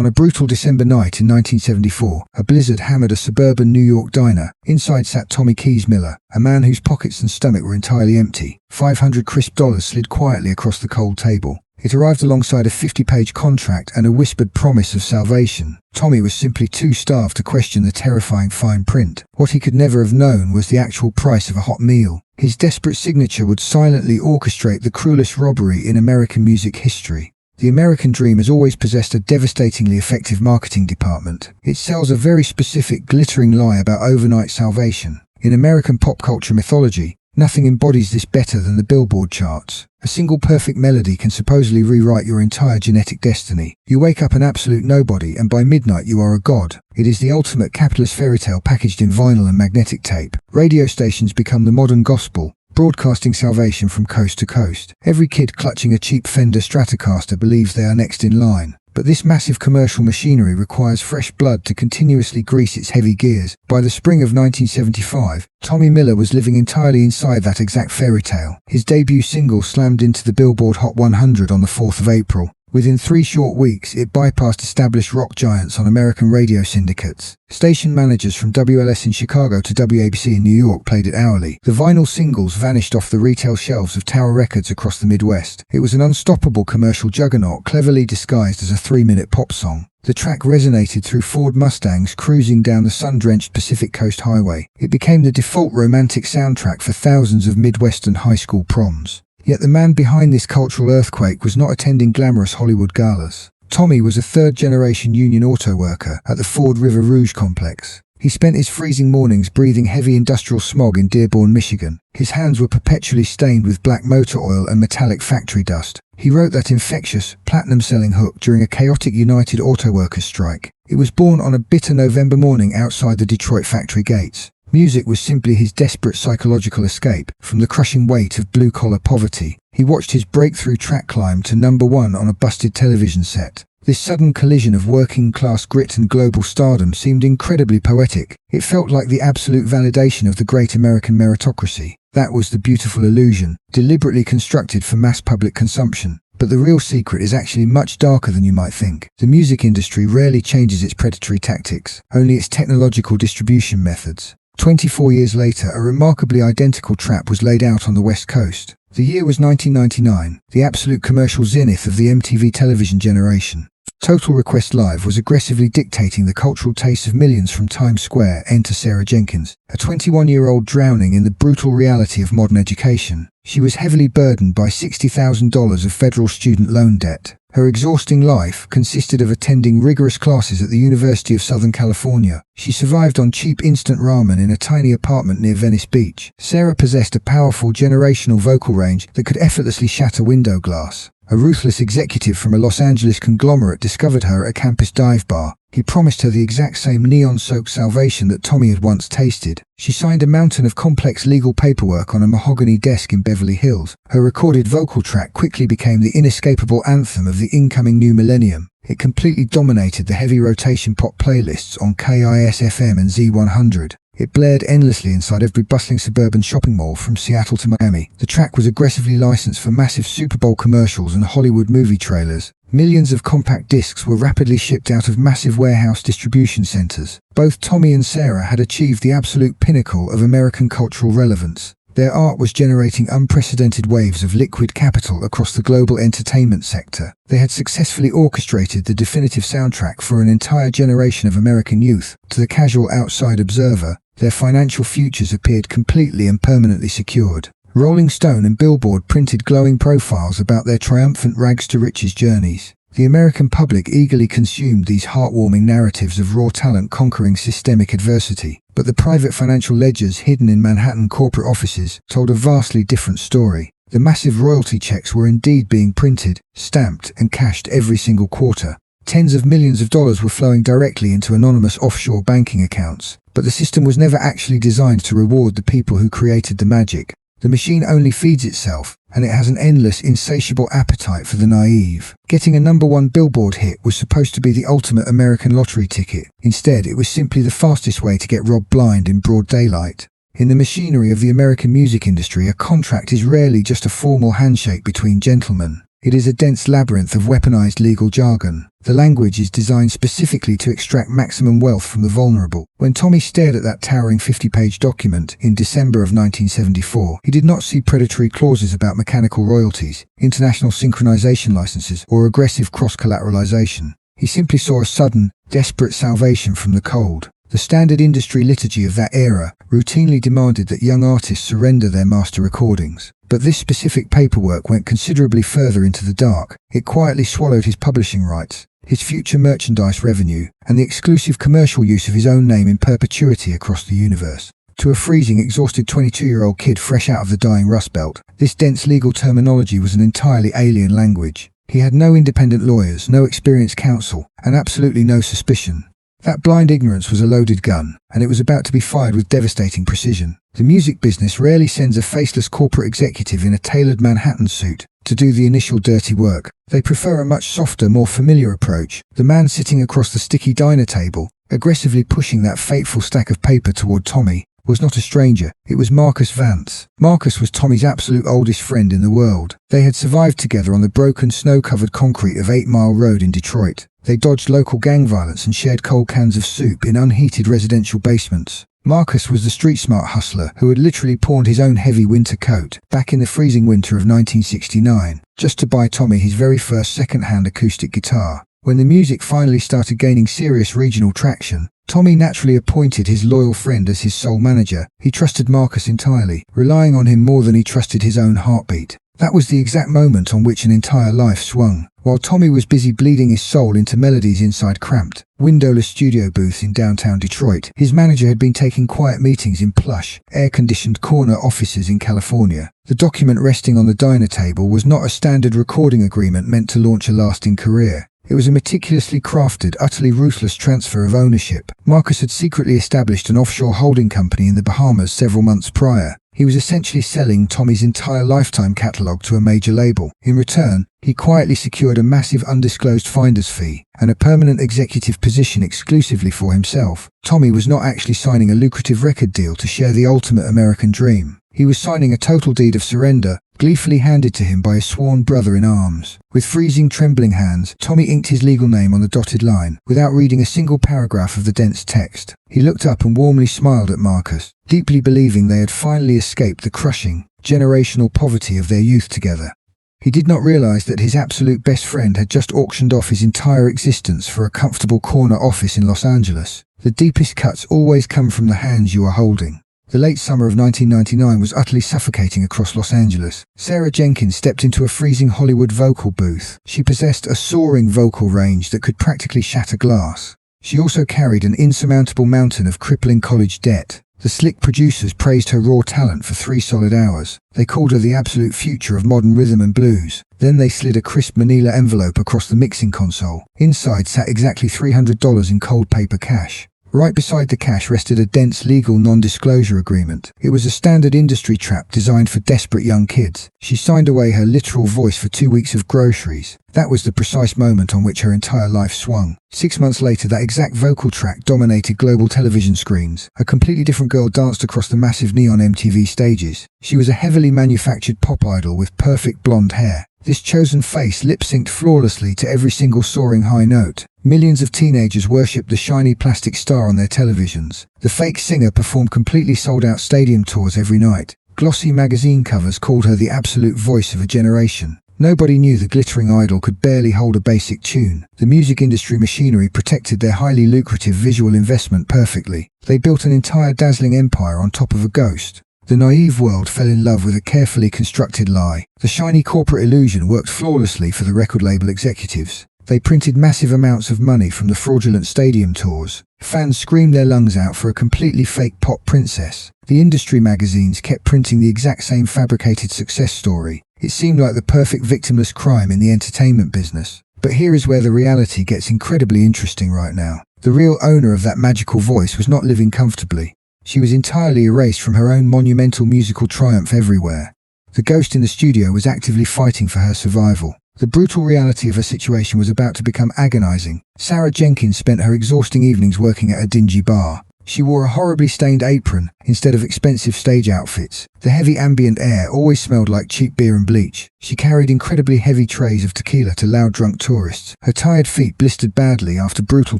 On a brutal December night in 1974, a blizzard hammered a suburban New York diner. Inside sat Tommy Keys Miller, a man whose pockets and stomach were entirely empty. $500 crisp slid quietly across the cold table. It arrived alongside a 50-page contract and a whispered promise of salvation. Tommy was simply too starved to question the terrifying fine print. What he could never have known was the actual price of a hot meal. His desperate signature would silently orchestrate the cruelest robbery in American music history. The American dream has always possessed a devastatingly effective marketing department. It sells a very specific, glittering lie about overnight salvation. In American pop culture mythology, nothing embodies this better than the Billboard charts. A single perfect melody can supposedly rewrite your entire genetic destiny. You wake up an absolute nobody, and by midnight you are a god. It is the ultimate capitalist fairy tale packaged in vinyl and magnetic tape. Radio stations become the modern gospel, broadcasting salvation from coast to coast. Every kid clutching a cheap Fender Stratocaster believes they are next in line. But this massive commercial machinery requires fresh blood to continuously grease its heavy gears. By the spring of 1975, Tommy Miller was living entirely inside that exact fairy tale. His debut single slammed into the Billboard Hot 100 on the 4th of April. Within 3 short weeks, it bypassed established rock giants on American radio syndicates. Station managers from WLS in Chicago to WABC in New York played it hourly. The vinyl singles vanished off the retail shelves of Tower Records across the Midwest. It was an unstoppable commercial juggernaut cleverly disguised as a 3-minute pop song. The track resonated through Ford Mustangs cruising down the sun-drenched Pacific Coast Highway. It became the default romantic soundtrack for thousands of Midwestern high school proms. Yet the man behind this cultural earthquake was not attending glamorous Hollywood galas. Tommy was a third-generation union auto worker at the Ford River Rouge complex. He spent his freezing mornings breathing heavy industrial smog in Dearborn, Michigan. His hands were perpetually stained with black motor oil and metallic factory dust. He wrote that infectious, platinum-selling hook during a chaotic United Auto Workers strike. It was born on a bitter November morning outside the Detroit factory gates. Music was simply his desperate psychological escape from the crushing weight of blue-collar poverty. He watched his breakthrough track climb to #1 on a busted television set. This sudden collision of working-class grit and global stardom seemed incredibly poetic. It felt like the absolute validation of the great American meritocracy. That was the beautiful illusion, deliberately constructed for mass public consumption. But the real secret is actually much darker than you might think. The music industry rarely changes its predatory tactics, only its technological distribution methods. 24 years later, a remarkably identical trap was laid out on the West Coast. The year was 1999, the absolute commercial zenith of the MTV television generation. Total Request Live was aggressively dictating the cultural tastes of millions from Times Square. Enter Sarah Jenkins, a 21-year-old drowning in the brutal reality of modern education. She was heavily burdened by $60,000 of federal student loan debt. Her exhausting life consisted of attending rigorous classes at the University of Southern California. She survived on cheap instant ramen in a tiny apartment near Venice Beach. Sarah possessed a powerful generational vocal range that could effortlessly shatter window glass. A ruthless executive from a Los Angeles conglomerate discovered her at a campus dive bar. He promised her the exact same neon-soaked salvation that Tommy had once tasted. She signed a mountain of complex legal paperwork on a mahogany desk in Beverly Hills. Her recorded vocal track quickly became the inescapable anthem of the incoming new millennium. It completely dominated the heavy rotation pop playlists on KISS-FM and Z100. It blared endlessly inside every bustling suburban shopping mall from Seattle to Miami. The track was aggressively licensed for massive Super Bowl commercials and Hollywood movie trailers. Millions of compact discs were rapidly shipped out of massive warehouse distribution centers. Both Tommy and Sarah had achieved the absolute pinnacle of American cultural relevance. Their art was generating unprecedented waves of liquid capital across the global entertainment sector. They had successfully orchestrated the definitive soundtrack for an entire generation of American youth. To the casual outside observer, their financial futures appeared completely and permanently secured. Rolling Stone and Billboard printed glowing profiles about their triumphant rags-to-riches journeys. The American public eagerly consumed these heartwarming narratives of raw talent conquering systemic adversity. But the private financial ledgers hidden in Manhattan corporate offices told a vastly different story. The massive royalty checks were indeed being printed, stamped, and cashed every single quarter. Tens of millions of dollars were flowing directly into anonymous offshore banking accounts. But the system was never actually designed to reward the people who created the magic. The machine only feeds itself, and it has an endless, insatiable appetite for the naive. Getting a #1 Billboard hit was supposed to be the ultimate American lottery ticket. Instead, it was simply the fastest way to get robbed blind in broad daylight. In the machinery of the American music industry, a contract is rarely just a formal handshake between gentlemen. It is a dense labyrinth of weaponized legal jargon. The language is designed specifically to extract maximum wealth from the vulnerable. When Tommy stared at that towering 50-page document in December of 1974, he did not see predatory clauses about mechanical royalties, international synchronization licenses, or aggressive cross-collateralization. He simply saw a sudden, desperate salvation from the cold. The standard industry liturgy of that era routinely demanded that young artists surrender their master recordings. But this specific paperwork went considerably further into the dark. It quietly swallowed his publishing rights, his future merchandise revenue, and the exclusive commercial use of his own name in perpetuity across the universe. To a freezing, exhausted 22-year-old kid fresh out of the dying Rust Belt, this dense legal terminology was an entirely alien language. He had no independent lawyers, no experienced counsel, and absolutely no suspicion. That blind ignorance was a loaded gun, and it was about to be fired with devastating precision. The music business rarely sends a faceless corporate executive in a tailored Manhattan suit to do the initial dirty work. They prefer a much softer, more familiar approach. The man sitting across the sticky diner table, aggressively pushing that fateful stack of paper toward Tommy, was not a stranger. It was Marcus Vance. Marcus was Tommy's absolute oldest friend in the world. They had survived together on the broken, snow-covered concrete of 8 Mile Road in Detroit. They dodged local gang violence and shared cold cans of soup in unheated residential basements. Marcus was the street-smart hustler who had literally pawned his own heavy winter coat back in the freezing winter of 1969, just to buy Tommy his very first second-hand acoustic guitar. When the music finally started gaining serious regional traction, Tommy naturally appointed his loyal friend as his sole manager. He trusted Marcus entirely, relying on him more than he trusted his own heartbeat. That was the exact moment on which an entire life swung. While Tommy was busy bleeding his soul into melodies inside cramped, windowless studio booths in downtown Detroit, his manager had been taking quiet meetings in plush, air-conditioned corner offices in California. The document resting on the diner table was not a standard recording agreement meant to launch a lasting career. It was a meticulously crafted, utterly ruthless transfer of ownership. Marcus had secretly established an offshore holding company in the Bahamas several months prior. He was essentially selling Tommy's entire lifetime catalogue to a major label. In return, he quietly secured a massive undisclosed finder's fee and a permanent executive position exclusively for himself. Tommy was not actually signing a lucrative record deal to share the ultimate American dream. He was signing a total deed of surrender, gleefully handed to him by his sworn brother-in-arms. With freezing, trembling hands, Tommy inked his legal name on the dotted line, without reading a single paragraph of the dense text. He looked up and warmly smiled at Marcus, deeply believing they had finally escaped the crushing, generational poverty of their youth together. He did not realize that his absolute best friend had just auctioned off his entire existence for a comfortable corner office in Los Angeles. The deepest cuts always come from the hands you are holding. The late summer of 1999 was utterly suffocating across Los Angeles. Sarah Jenkins stepped into a freezing Hollywood vocal booth. She possessed a soaring vocal range that could practically shatter glass. She also carried an insurmountable mountain of crippling college debt. The slick producers praised her raw talent for 3 solid hours. They called her the absolute future of modern rhythm and blues. Then they slid a crisp manila envelope across the mixing console. Inside sat exactly $300 in cold paper cash. Right beside the cash rested a dense legal non-disclosure agreement. It was a standard industry trap designed for desperate young kids. She signed away her literal voice for 2 weeks of groceries. That was the precise moment on which her entire life swung. 6 months later, that exact vocal track dominated global television screens. A completely different girl danced across the massive neon MTV stages. She was a heavily manufactured pop idol with perfect blonde hair. This chosen face lip-synced flawlessly to every single soaring high note. Millions of teenagers worshipped the shiny plastic star on their televisions. The fake singer performed completely sold-out stadium tours every night. Glossy magazine covers called her the absolute voice of a generation. Nobody knew the glittering idol could barely hold a basic tune. The music industry machinery protected their highly lucrative visual investment perfectly. They built an entire dazzling empire on top of a ghost. The naive world fell in love with a carefully constructed lie. The shiny corporate illusion worked flawlessly for the record label executives. They printed massive amounts of money from the fraudulent stadium tours. Fans screamed their lungs out for a completely fake pop princess. The industry magazines kept printing the exact same fabricated success story. It seemed like the perfect victimless crime in the entertainment business. But here is where the reality gets incredibly interesting right now. The real owner of that magical voice was not living comfortably. She was entirely erased from her own monumental musical triumph everywhere. The ghost in the studio was actively fighting for her survival. The brutal reality of her situation was about to become agonizing. Sarah Jenkins spent her exhausting evenings working at a dingy bar. She wore a horribly stained apron instead of expensive stage outfits. The heavy ambient air always smelled like cheap beer and bleach. She carried incredibly heavy trays of tequila to loud drunk tourists. Her tired feet blistered badly after brutal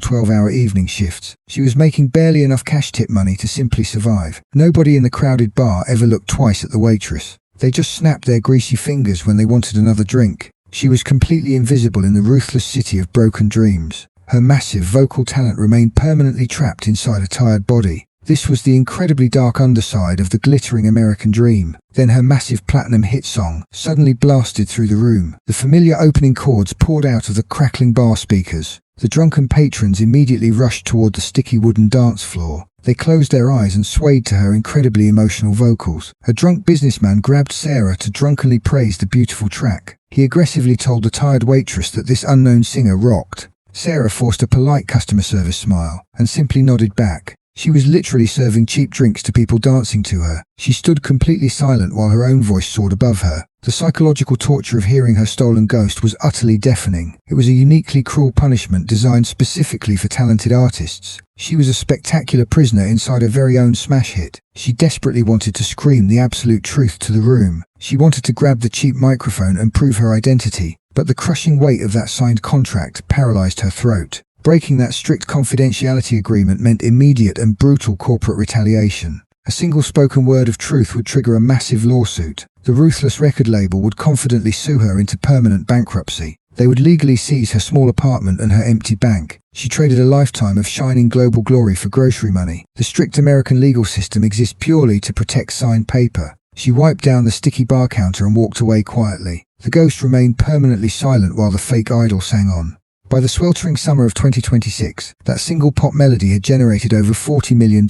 12-hour evening shifts. She was making barely enough cash tip money to simply survive. Nobody in the crowded bar ever looked twice at the waitress. They just snapped their greasy fingers when they wanted another drink. She was completely invisible in the ruthless city of broken dreams. Her massive vocal talent remained permanently trapped inside a tired body. This was the incredibly dark underside of the glittering American dream. Then her massive platinum hit song suddenly blasted through the room. The familiar opening chords poured out of the crackling bar speakers. The drunken patrons immediately rushed toward the sticky wooden dance floor. They closed their eyes and swayed to her incredibly emotional vocals. A drunk businessman grabbed Sarah to drunkenly praise the beautiful track. He aggressively told the tired waitress that this unknown singer rocked. Sarah forced a polite customer service smile and simply nodded back. She was literally serving cheap drinks to people dancing to her. She stood completely silent while her own voice soared above her. The psychological torture of hearing her stolen ghost was utterly deafening. It was a uniquely cruel punishment designed specifically for talented artists. She was a spectacular prisoner inside her very own smash hit. She desperately wanted to scream the absolute truth to the room. She wanted to grab the cheap microphone and prove her identity, but the crushing weight of that signed contract paralyzed her throat. Breaking that strict confidentiality agreement meant immediate and brutal corporate retaliation. A single spoken word of truth would trigger a massive lawsuit. The ruthless record label would confidently sue her into permanent bankruptcy. They would legally seize her small apartment and her empty bank. She traded a lifetime of shining global glory for grocery money. The strict American legal system exists purely to protect signed paper. She wiped down the sticky bar counter and walked away quietly. The ghost remained permanently silent while the fake idol sang on. By the sweltering summer of 2026, that single pop melody had generated over $40 million.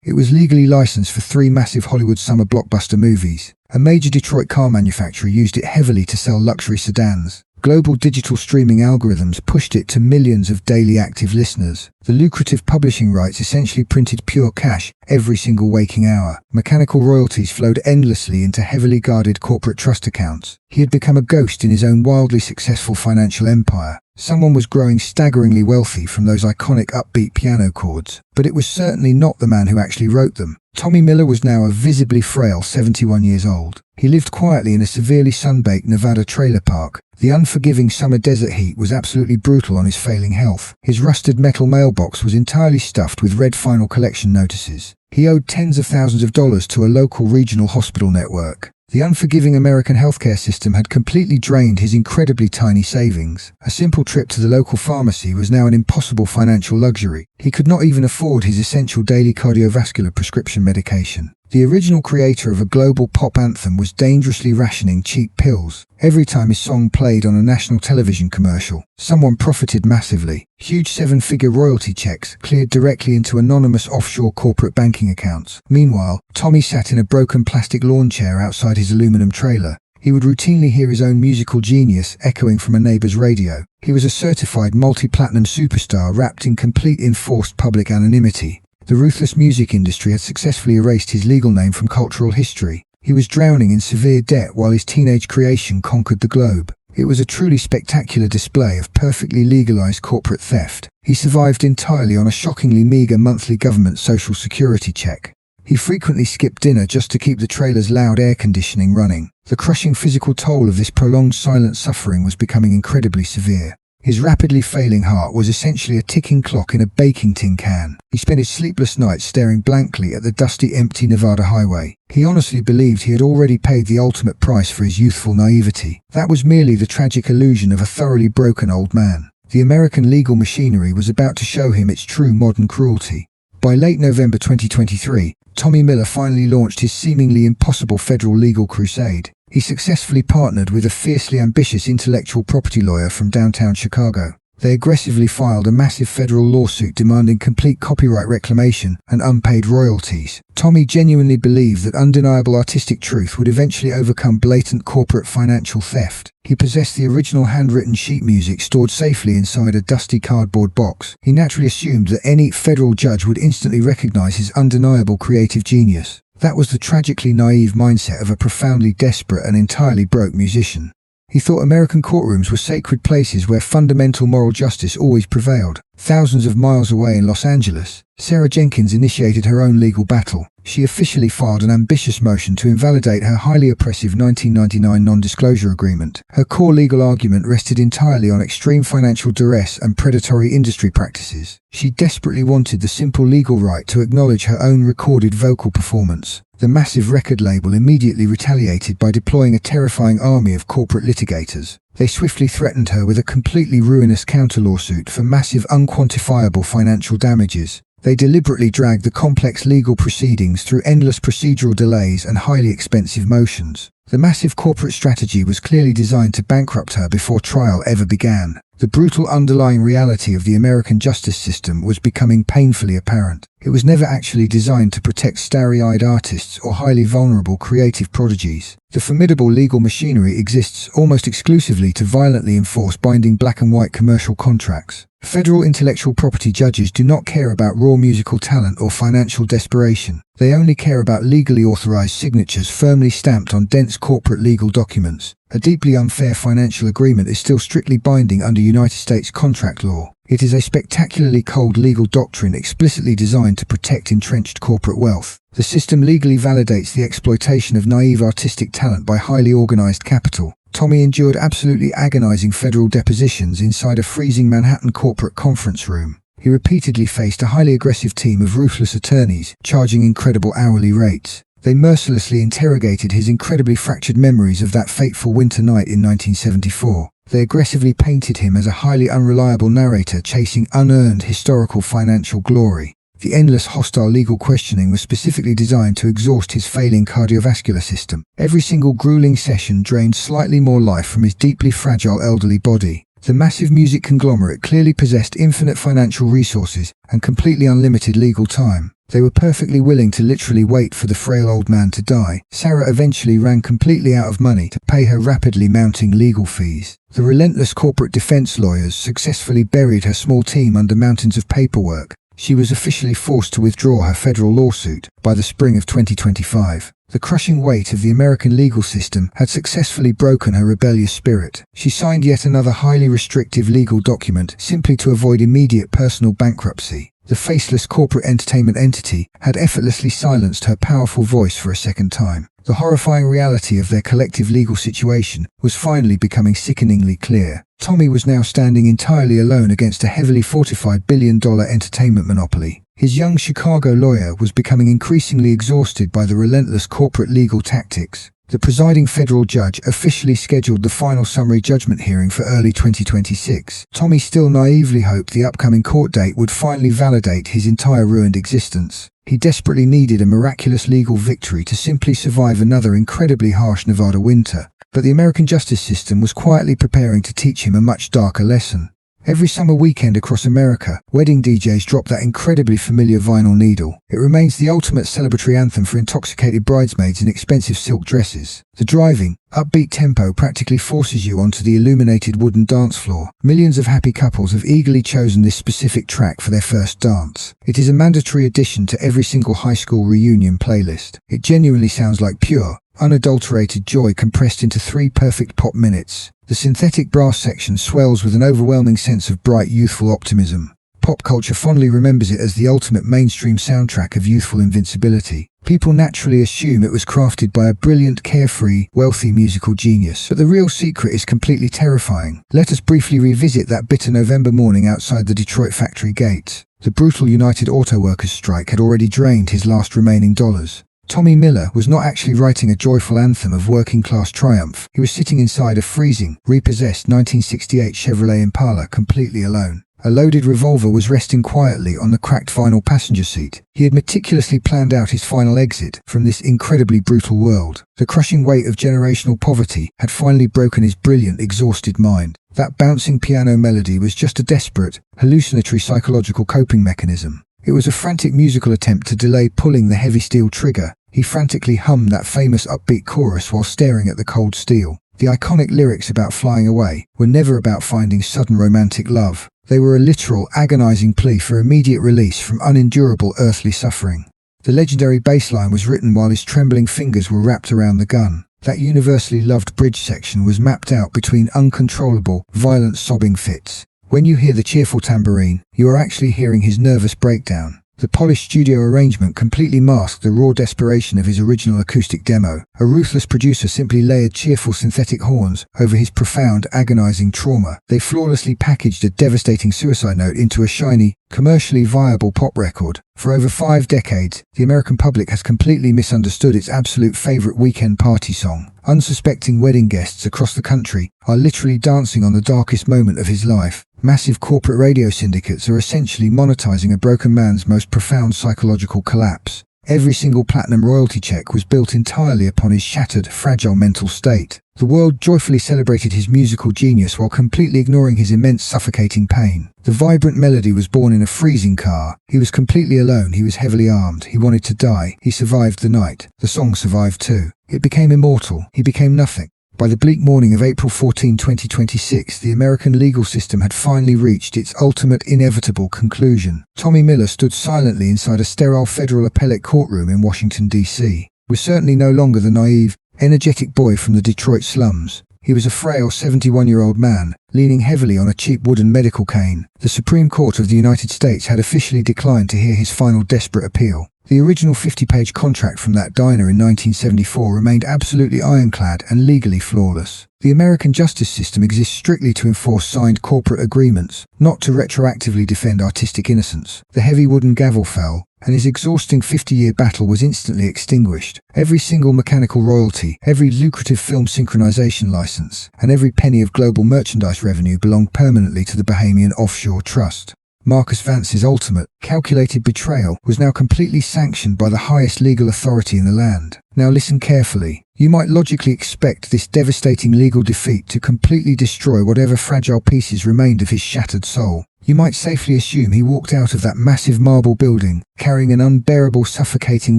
It was legally licensed for 3 massive Hollywood summer blockbuster movies. A major Detroit car manufacturer used it heavily to sell luxury sedans. Global digital streaming algorithms pushed it to millions of daily active listeners. The lucrative publishing rights essentially printed pure cash every single waking hour. Mechanical royalties flowed endlessly into heavily guarded corporate trust accounts. He had become a ghost in his own wildly successful financial empire. Someone was growing staggeringly wealthy from those iconic upbeat piano chords, but it was certainly not the man who actually wrote them. Tommy Miller was now a visibly frail 71 years old. He lived quietly in a severely sunbaked Nevada trailer park. The unforgiving summer desert heat was absolutely brutal on his failing health. His rusted metal mailbox was entirely stuffed with red final collection notices. He owed tens of thousands of dollars to a local regional hospital network. The unforgiving American healthcare system had completely drained his incredibly tiny savings. A simple trip to the local pharmacy was now an impossible financial luxury. He could not even afford his essential daily cardiovascular prescription medication. The original creator of a global pop anthem was dangerously rationing cheap pills. Every time his song played on a national television commercial, someone profited massively. Huge 7-figure royalty checks cleared directly into anonymous offshore corporate banking accounts. Meanwhile, Tommy sat in a broken plastic lawn chair outside his aluminum trailer. He would routinely hear his own musical genius echoing from a neighbor's radio. He was a certified multi-platinum superstar wrapped in complete enforced public anonymity. The ruthless music industry had successfully erased his legal name from cultural history. He was drowning in severe debt while his teenage creation conquered the globe. It was a truly spectacular display of perfectly legalized corporate theft. He survived entirely on a shockingly meager monthly government social security check. He frequently skipped dinner just to keep the trailer's loud air conditioning running. The crushing physical toll of this prolonged silent suffering was becoming incredibly severe. His rapidly failing heart was essentially a ticking clock in a baking tin can. He spent his sleepless nights staring blankly at the dusty, empty Nevada highway. He honestly believed he had already paid the ultimate price for his youthful naivety. That was merely the tragic illusion of a thoroughly broken old man. The American legal machinery was about to show him its true modern cruelty. By late November 2023, Tommy Miller finally launched his seemingly impossible federal legal crusade. He successfully partnered with a fiercely ambitious intellectual property lawyer from downtown Chicago. They aggressively filed a massive federal lawsuit demanding complete copyright reclamation and unpaid royalties. Tommy genuinely believed that undeniable artistic truth would eventually overcome blatant corporate financial theft. He possessed the original handwritten sheet music stored safely inside a dusty cardboard box. He naturally assumed that any federal judge would instantly recognize his undeniable creative genius. That was the tragically naive mindset of a profoundly desperate and entirely broke musician. He thought American courtrooms were sacred places where fundamental moral justice always prevailed. Thousands of miles away in Los Angeles, Sarah Jenkins initiated her own legal battle. She officially filed an ambitious motion to invalidate her highly oppressive 1999 non-disclosure agreement. Her core legal argument rested entirely on extreme financial duress and predatory industry practices. She desperately wanted the simple legal right to acknowledge her own recorded vocal performance. The massive record label immediately retaliated by deploying a terrifying army of corporate litigators. They swiftly threatened her with a completely ruinous counter-lawsuit for massive unquantifiable financial damages. They deliberately dragged the complex legal proceedings through endless procedural delays and highly expensive motions. The massive corporate strategy was clearly designed to bankrupt her before trial ever began. The brutal underlying reality of the American justice system was becoming painfully apparent. It was never actually designed to protect starry-eyed artists or highly vulnerable creative prodigies. The formidable legal machinery exists almost exclusively to violently enforce binding black and white commercial contracts. Federal intellectual property judges do not care about raw musical talent or financial desperation. They only care about legally authorized signatures firmly stamped on dense corporate legal documents. A deeply unfair financial agreement is still strictly binding under United States contract law. It is a spectacularly cold legal doctrine explicitly designed to protect entrenched corporate wealth. The system legally validates the exploitation of naive artistic talent by highly organized capital. Tommy endured absolutely agonizing federal depositions inside a freezing Manhattan corporate conference room. He repeatedly faced a highly aggressive team of ruthless attorneys, charging incredible hourly rates. They mercilessly interrogated his incredibly fractured memories of that fateful winter night in 1974. They aggressively painted him as a highly unreliable narrator chasing unearned historical financial glory. The endless hostile legal questioning was specifically designed to exhaust his failing cardiovascular system. Every single grueling session drained slightly more life from his deeply fragile elderly body. The massive music conglomerate clearly possessed infinite financial resources and completely unlimited legal time. They were perfectly willing to literally wait for the frail old man to die. Sarah eventually ran completely out of money to pay her rapidly mounting legal fees. The relentless corporate defense lawyers successfully buried her small team under mountains of paperwork. She was officially forced to withdraw her federal lawsuit by the spring of 2025. The crushing weight of the American legal system had successfully broken her rebellious spirit. She signed yet another highly restrictive legal document simply to avoid immediate personal bankruptcy. The faceless corporate entertainment entity had effortlessly silenced her powerful voice for a second time. The horrifying reality of their collective legal situation was finally becoming sickeningly clear. Tommy was now standing entirely alone against a heavily fortified billion-dollar entertainment monopoly. His young Chicago lawyer was becoming increasingly exhausted by the relentless corporate legal tactics. The presiding federal judge officially scheduled the final summary judgment hearing for early 2026. Tommy still naively hoped the upcoming court date would finally validate his entire ruined existence. He desperately needed a miraculous legal victory to simply survive another incredibly harsh Nevada winter. But the American justice system was quietly preparing to teach him a much darker lesson. Every summer weekend across America, wedding DJs drop that incredibly familiar vinyl needle. It remains the ultimate celebratory anthem for intoxicated bridesmaids in expensive silk dresses. The driving, upbeat tempo practically forces you onto the illuminated wooden dance floor. Millions of happy couples have eagerly chosen this specific track for their first dance. It is a mandatory addition to every single high school reunion playlist. It genuinely sounds like pure, unadulterated joy compressed into 3 perfect pop minutes. The synthetic brass section swells with an overwhelming sense of bright youthful optimism. Pop culture fondly remembers it as the ultimate mainstream soundtrack of youthful invincibility. People naturally assume it was crafted by a brilliant, carefree, wealthy musical genius. But the real secret is completely terrifying. Let us briefly revisit that bitter November morning outside the Detroit factory gates. The brutal United Auto Workers strike had already drained his last remaining dollars. Tommy Miller was not actually writing a joyful anthem of working-class triumph. He was sitting inside a freezing, repossessed 1968 Chevrolet Impala completely alone. A loaded revolver was resting quietly on the cracked vinyl passenger seat. He had meticulously planned out his final exit from this incredibly brutal world. The crushing weight of generational poverty had finally broken his brilliant, exhausted mind. That bouncing piano melody was just a desperate, hallucinatory psychological coping mechanism. It was a frantic musical attempt to delay pulling the heavy steel trigger. He frantically hummed that famous upbeat chorus while staring at the cold steel. The iconic lyrics about flying away were never about finding sudden romantic love. They were a literal, agonizing plea for immediate release from unendurable earthly suffering. The legendary bass line was written while his trembling fingers were wrapped around the gun. That universally loved bridge section was mapped out between uncontrollable, violent sobbing fits. When you hear the cheerful tambourine, you are actually hearing his nervous breakdown. The polished studio arrangement completely masked the raw desperation of his original acoustic demo. A ruthless producer simply layered cheerful synthetic horns over his profound, agonizing trauma. They flawlessly packaged a devastating suicide note into a shiny, commercially viable pop record. For over 5 decades, the American public has completely misunderstood its absolute favorite weekend party song. Unsuspecting wedding guests across the country are literally dancing on the darkest moment of his life. Massive corporate radio syndicates are essentially monetizing a broken man's most profound psychological collapse. Every single platinum royalty check was built entirely upon his shattered, fragile mental state. The world joyfully celebrated his musical genius while completely ignoring his immense suffocating pain. The vibrant melody was born in a freezing car. He was completely alone, he was heavily armed, he wanted to die. He survived the night. The song survived too. It became immortal. He became nothing. By the bleak morning of April 14, 2026, the American legal system had finally reached its ultimate inevitable conclusion. Tommy Miller stood silently inside a sterile federal appellate courtroom in Washington, D.C. Was certainly no longer the naive, energetic boy from the Detroit slums. He was a frail 71-year-old man, leaning heavily on a cheap wooden medical cane. The Supreme Court of the United States had officially declined to hear his final desperate appeal. The original 50-page contract from that diner in 1974 remained absolutely ironclad and legally flawless. The American justice system exists strictly to enforce signed corporate agreements, not to retroactively defend artistic innocence. The heavy wooden gavel fell, and his exhausting 50-year battle was instantly extinguished. Every single mechanical royalty, every lucrative film synchronization license, and every penny of global merchandise revenue belonged permanently to the Bahamian offshore trust. Marcus Vance's ultimate, calculated betrayal was now completely sanctioned by the highest legal authority in the land. Now listen carefully. You might logically expect this devastating legal defeat to completely destroy whatever fragile pieces remained of his shattered soul. You might safely assume he walked out of that massive marble building, carrying an unbearable, suffocating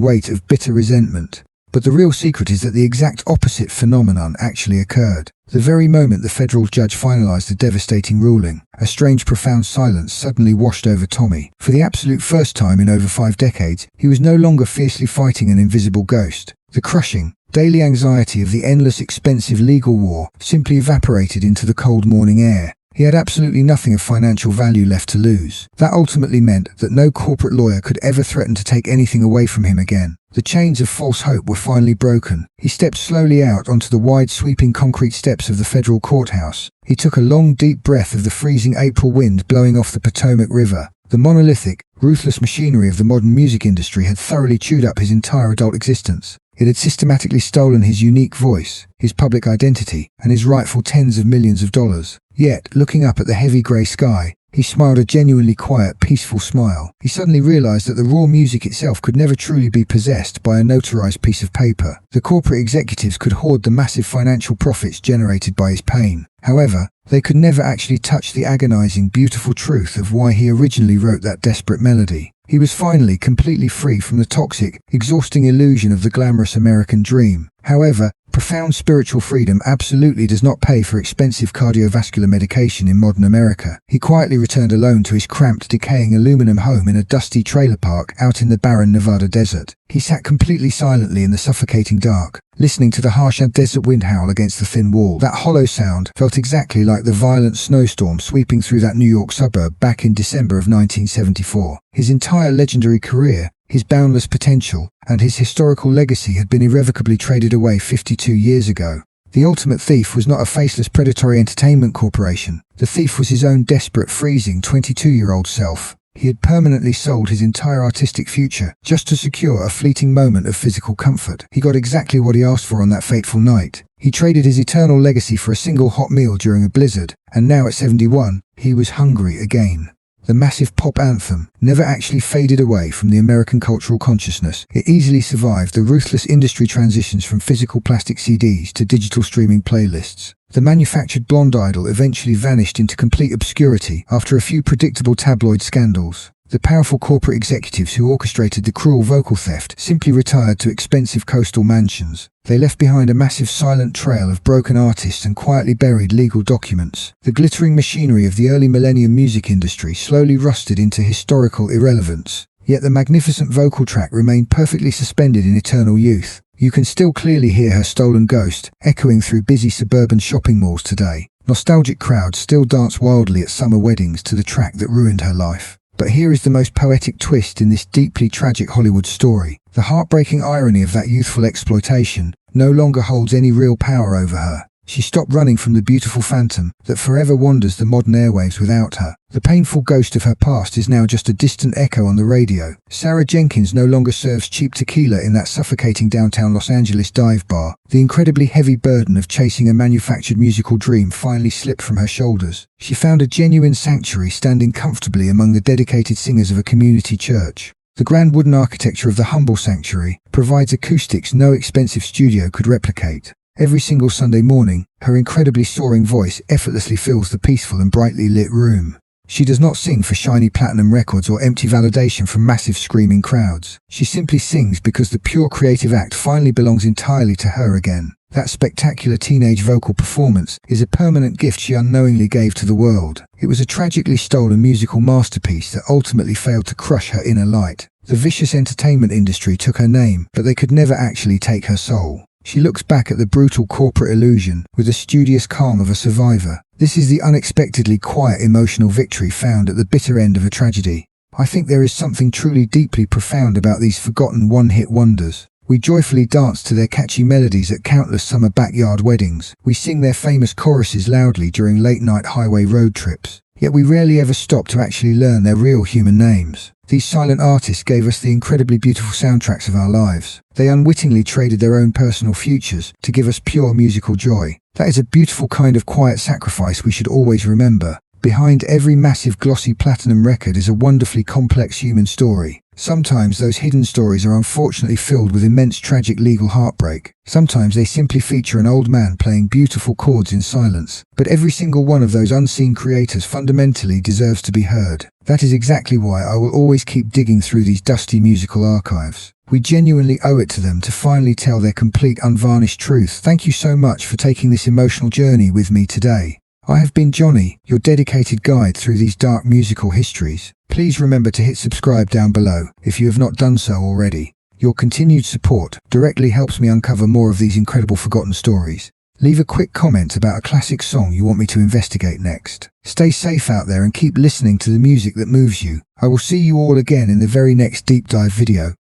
weight of bitter resentment. But the real secret is that the exact opposite phenomenon actually occurred. The very moment the federal judge finalized the devastating ruling, a strange, profound silence suddenly washed over Tommy. For the absolute first time in over 5 decades, he was no longer fiercely fighting an invisible ghost. The crushing, daily anxiety of the endless, expensive legal war simply evaporated into the cold morning air. He had absolutely nothing of financial value left to lose. That ultimately meant that no corporate lawyer could ever threaten to take anything away from him again. The chains of false hope were finally broken. He stepped slowly out onto the wide, sweeping concrete steps of the federal courthouse. He took a long, deep breath of the freezing April wind blowing off the Potomac River. The monolithic, ruthless machinery of the modern music industry had thoroughly chewed up his entire adult existence. It had systematically stolen his unique voice, his public identity, and his rightful tens of millions of dollars. Yet, looking up at the heavy grey sky, he smiled a genuinely quiet, peaceful smile. He suddenly realized that the raw music itself could never truly be possessed by a notarized piece of paper. The corporate executives could hoard the massive financial profits generated by his pain. However, they could never actually touch the agonizing, beautiful truth of why he originally wrote that desperate melody. He was finally completely free from the toxic, exhausting illusion of the glamorous American dream. However, profound spiritual freedom absolutely does not pay for expensive cardiovascular medication in modern America. He quietly returned alone to his cramped, decaying aluminum home in a dusty trailer park out in the barren Nevada desert. He sat completely silently in the suffocating dark, listening to the harsh desert wind howl against the thin wall. That hollow sound felt exactly like the violent snowstorm sweeping through that New York suburb back in December of 1974. His entire legendary career, his boundless potential, and his historical legacy had been irrevocably traded away 52 years ago. The ultimate thief was not a faceless predatory entertainment corporation. The thief was his own desperate, freezing 22-year-old self. He had permanently sold his entire artistic future just to secure a fleeting moment of physical comfort. He got exactly what he asked for on that fateful night. He traded his eternal legacy for a single hot meal during a blizzard, and now at 71, he was hungry again. The massive pop anthem never actually faded away from the American cultural consciousness. It easily survived the ruthless industry transitions from physical plastic CDs to digital streaming playlists. The manufactured blonde idol eventually vanished into complete obscurity after a few predictable tabloid scandals. The powerful corporate executives who orchestrated the cruel vocal theft simply retired to expensive coastal mansions. They left behind a massive silent trail of broken artists and quietly buried legal documents. The glittering machinery of the early millennium music industry slowly rusted into historical irrelevance. Yet the magnificent vocal track remained perfectly suspended in eternal youth. You can still clearly hear her stolen ghost echoing through busy suburban shopping malls today. Nostalgic crowds still dance wildly at summer weddings to the track that ruined her life. But here is the most poetic twist in this deeply tragic Hollywood story. The heartbreaking irony of that youthful exploitation no longer holds any real power over her. She stopped running from the beautiful phantom that forever wanders the modern airwaves without her. The painful ghost of her past is now just a distant echo on the radio. Sarah Jenkins no longer serves cheap tequila in that suffocating downtown Los Angeles dive bar. The incredibly heavy burden of chasing a manufactured musical dream finally slipped from her shoulders. She found a genuine sanctuary standing comfortably among the dedicated singers of a community church. The grand wooden architecture of the humble sanctuary provides acoustics no expensive studio could replicate. Every single Sunday morning, her incredibly soaring voice effortlessly fills the peaceful and brightly lit room. She does not sing for shiny platinum records or empty validation from massive screaming crowds. She simply sings because the pure creative act finally belongs entirely to her again. That spectacular teenage vocal performance is a permanent gift she unknowingly gave to the world. It was a tragically stolen musical masterpiece that ultimately failed to crush her inner light. The vicious entertainment industry took her name, but they could never actually take her soul. She looks back at the brutal corporate illusion with the studious calm of a survivor. This is the unexpectedly quiet emotional victory found at the bitter end of a tragedy. I think there is something truly deeply profound about these forgotten one-hit wonders. We joyfully dance to their catchy melodies at countless summer backyard weddings. We sing their famous choruses loudly during late-night highway road trips. Yet we rarely ever stop to actually learn their real human names. These silent artists gave us the incredibly beautiful soundtracks of our lives. They unwittingly traded their own personal futures to give us pure musical joy. That is a beautiful kind of quiet sacrifice we should always remember. Behind every massive glossy platinum record is a wonderfully complex human story. Sometimes those hidden stories are unfortunately filled with immense tragic legal heartbreak. Sometimes they simply feature an old man playing beautiful chords in silence. But every single one of those unseen creators fundamentally deserves to be heard. That is exactly why I will always keep digging through these dusty musical archives. We genuinely owe it to them to finally tell their complete unvarnished truth. Thank you so much for taking this emotional journey with me today. I have been Johnny, your dedicated guide through these dark musical histories. Please remember to hit subscribe down below if you have not done so already. Your continued support directly helps me uncover more of these incredible forgotten stories. Leave a quick comment about a classic song you want me to investigate next. Stay safe out there and keep listening to the music that moves you. I will see you all again in the very next deep dive video.